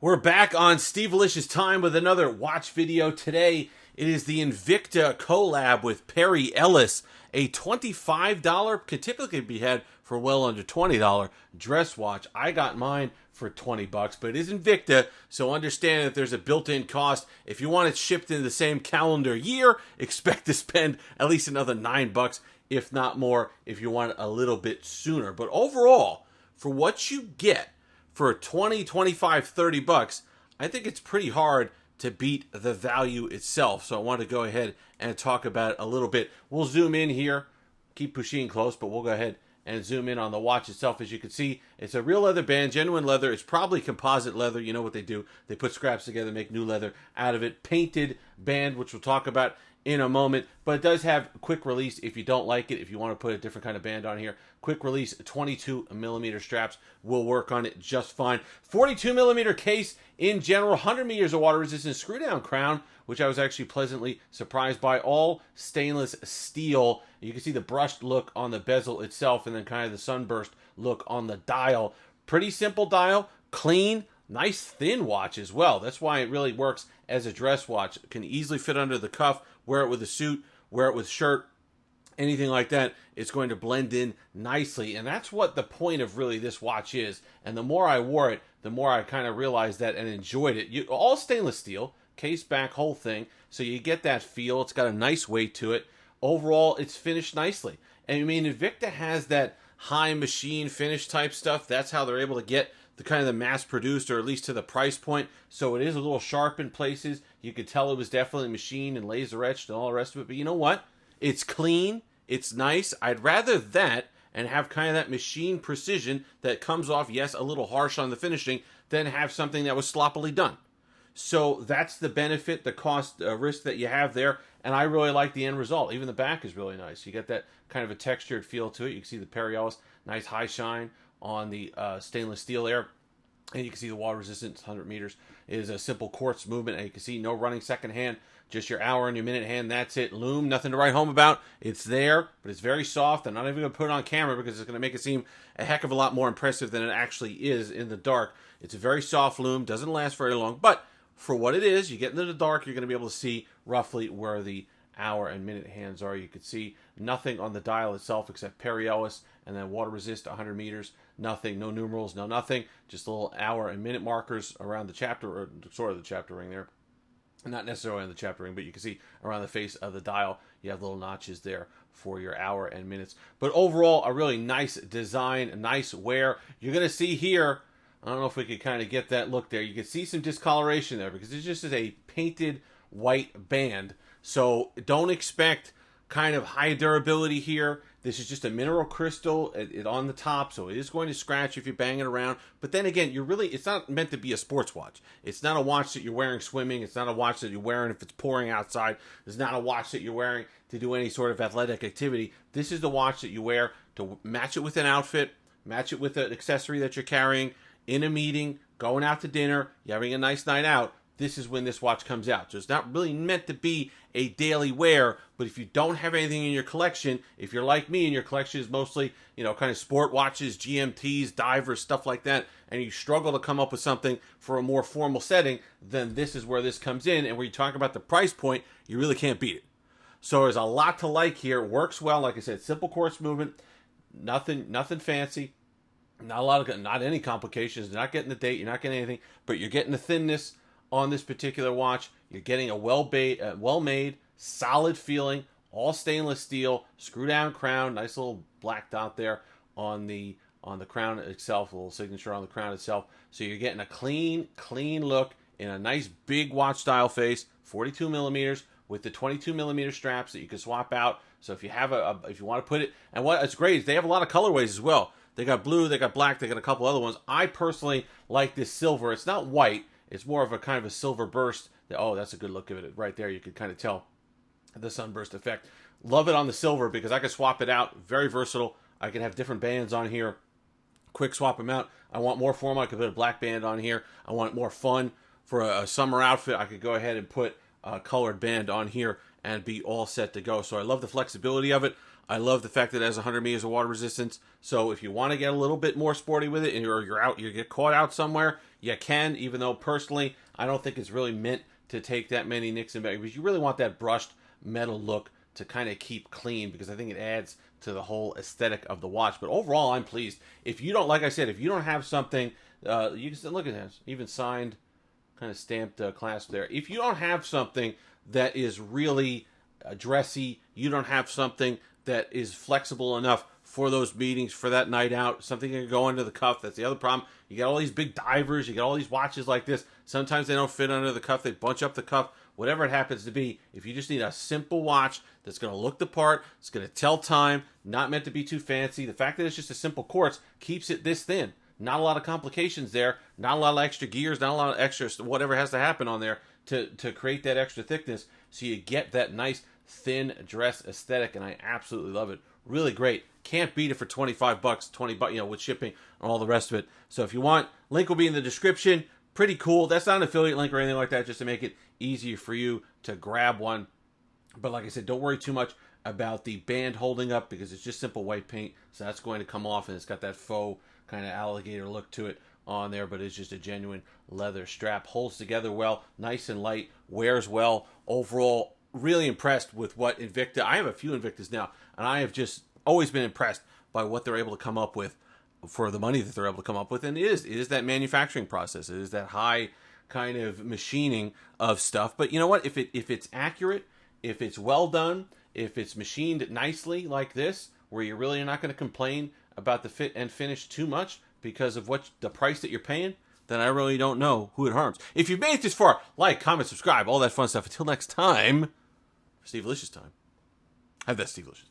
We're back on Steve Alicia's Time with another watch video. Today, it is the Invicta collab with Perry Ellis. A $25, could typically be had for well under $20 dress watch. I got mine for 20 bucks, but it is Invicta, so understand that there's a built-in cost. If you want it shipped in the same calendar year, expect to spend at least another 9 bucks, if not more, if you want it a little bit sooner. But overall, for what you get, for 20, 25, 30 bucks, I think it's pretty hard to beat the value itself. So I want to go ahead and talk about it a little bit. We'll zoom in here, keep pushing close, but we'll go ahead and zoom in on the watch itself. As you can see, it's a real leather band, genuine leather. It's probably composite leather. You know what they do. They put scraps together, make new leather out of it. Painted band, which we'll talk about in a moment, but it does have quick release if you don't like it. If you want to put a different kind of band on here, quick release 22 millimeter straps will work on it just fine. 42 millimeter case in general, 100 meters of water resistance, screw down crown, which I was actually pleasantly surprised by. All stainless steel. You can see the brushed look on the bezel itself, and then kind of the sunburst look on the dial. Pretty simple dial, clean. Nice thin watch as well. That's why it really works as a dress watch. It can easily fit under the cuff, wear it with a suit, wear it with shirt, anything like that. It's going to blend in nicely. And that's what the point of really this watch is. And the more I wore it, the more I kind of realized that and enjoyed it. All stainless steel, case back, whole thing. So you get that feel. It's got a nice weight to it. Overall, it's finished nicely. And I mean, Invicta has that high machine finish type stuff. That's how they're able to get the kind of the mass produced, or at least to the price point. So it is a little sharp in places. You could tell it was definitely machined and laser etched and all the rest of it. But you know what? It's clean. It's nice. I'd rather that and have kind of that machine precision that comes off, yes, a little harsh on the finishing, than have something that was sloppily done. So that's the benefit, the cost risk that you have there. And I really like the end result. Even the back is really nice. You get that kind of a textured feel to it. You can see the Perry Ellis, nice high shine on the stainless steel there. And you can see the water resistance, 100 meters, is a simple quartz movement. And you can see no running second hand, just your hour and your minute hand. That's it. Loom, nothing to write home about. It's there, but it's very soft. I'm not even going to put it on camera because it's going to make it seem a heck of a lot more impressive than it actually is in the dark. It's a very soft loom, doesn't last very long, but for what it is, you get into the dark, you're going to be able to see roughly where the hour and minute hands are. You could see nothing on the dial itself except Perry Ellis, and then water resist 100 meters. Nothing, no numerals, no nothing. Just little hour and minute markers around the chapter, or sort of the chapter ring there. Not necessarily on the chapter ring, but you can see around the face of the dial, you have little notches there for your hour and minutes. But overall, a really nice design, a nice wear. You're going to see here, I don't know if we could kind of get that look there. You can see some discoloration there because it just is a painted white band. So don't expect kind of high durability here. This is just a mineral crystal on the top, so it is going to scratch if you bang it around. But then again, it's not meant to be a sports watch. It's not a watch that you're wearing swimming. It's not a watch that you're wearing if it's pouring outside. It's not a watch that you're wearing to do any sort of athletic activity. This is the watch that you wear to match it with an outfit, match it with an accessory that you're carrying, in a meeting, going out to dinner, you're having a nice night out. This is when this watch comes out. So it's not really meant to be a daily wear, but if you don't have anything in your collection, if you're like me and your collection is mostly, kind of sport watches, GMTs, divers, stuff like that, and you struggle to come up with something for a more formal setting, then this is where this comes in. And when you talk about the price point, you really can't beat it. So there's a lot to like here. Works well. Like I said, simple quartz movement, nothing fancy. Not any complications. You're not getting the date. You're not getting anything, but you're getting the thinness on this particular watch. You're getting a well-made, solid feeling, all stainless steel, screw-down crown, nice little black dot there on the crown itself, a little signature on the crown itself. So you're getting a clean look in a nice big watch style face, 42 millimeters with the 22 millimeter straps that you can swap out. So if you have if you want to put it, and what's great is they have a lot of colorways as well. They got blue, they got black, they got a couple other ones. I personally like this silver. It's not white. It's more of a kind of a silver burst. Oh, that's a good look of it right there. You could kind of tell the sunburst effect. Love it on the silver because I can swap it out. Very versatile. I can have different bands on here. Quick swap them out. I want more formal. I could put a black band on here. I want more fun for a summer outfit. I could go ahead and put a colored band on here and be all set to go. So I love the flexibility of it. I love the fact that it has 100 meters of water resistance. So if you want to get a little bit more sporty with it, and you're out, you get caught out somewhere, You can, even though personally, I don't think it's really meant to take that many nicks and because you really want that brushed metal look to kind of keep clean, because I think it adds to the whole aesthetic of the watch. But overall, I'm pleased. If you don't, like I said, if you don't have something, you can look at this, even signed, kind of stamped clasp there. If you don't have something that is really dressy, you don't have something that is flexible enough for those meetings, for that night out, something that can go under the cuff. That's the other problem. You got all these big divers, you got all these watches like this. Sometimes they don't fit under the cuff, they bunch up the cuff, whatever it happens to be. If you just need a simple watch that's going to look the part, it's going to tell time, not meant to be too fancy. The fact that it's just a simple quartz keeps it this thin. Not a lot of complications there, not a lot of extra gears, not a lot of extra whatever has to happen on there to create that extra thickness, so you get that nice thin dress aesthetic, and I absolutely love it. Really great. Can't beat it for 25 bucks, 20 bucks, with shipping and all the rest of it. So if you want, link will be in the description. Pretty cool. That's not an affiliate link or anything like that, just to make it easier for you to grab one. But like I said, don't worry too much about the band holding up, because it's just simple white paint, so that's going to come off, and it's got that faux kind of alligator look to it on there, but it's just a genuine leather strap. Holds together well, nice and light, wears well. Overall, really impressed with what Invicta, I have a few Invictas now, and I have just always been impressed by what they're able to come up with for the money that they're able to come up with. And it is that manufacturing process. It is that high kind of machining of stuff. But you know what? If it's accurate, if it's well done, if it's machined nicely like this, where you really are not going to complain about the fit and finish too much because of what the price that you're paying, then I really don't know who it harms. If you've made it this far, like, comment, subscribe, all that fun stuff. Until next time, Steve Licious time. Have that Steve Licious.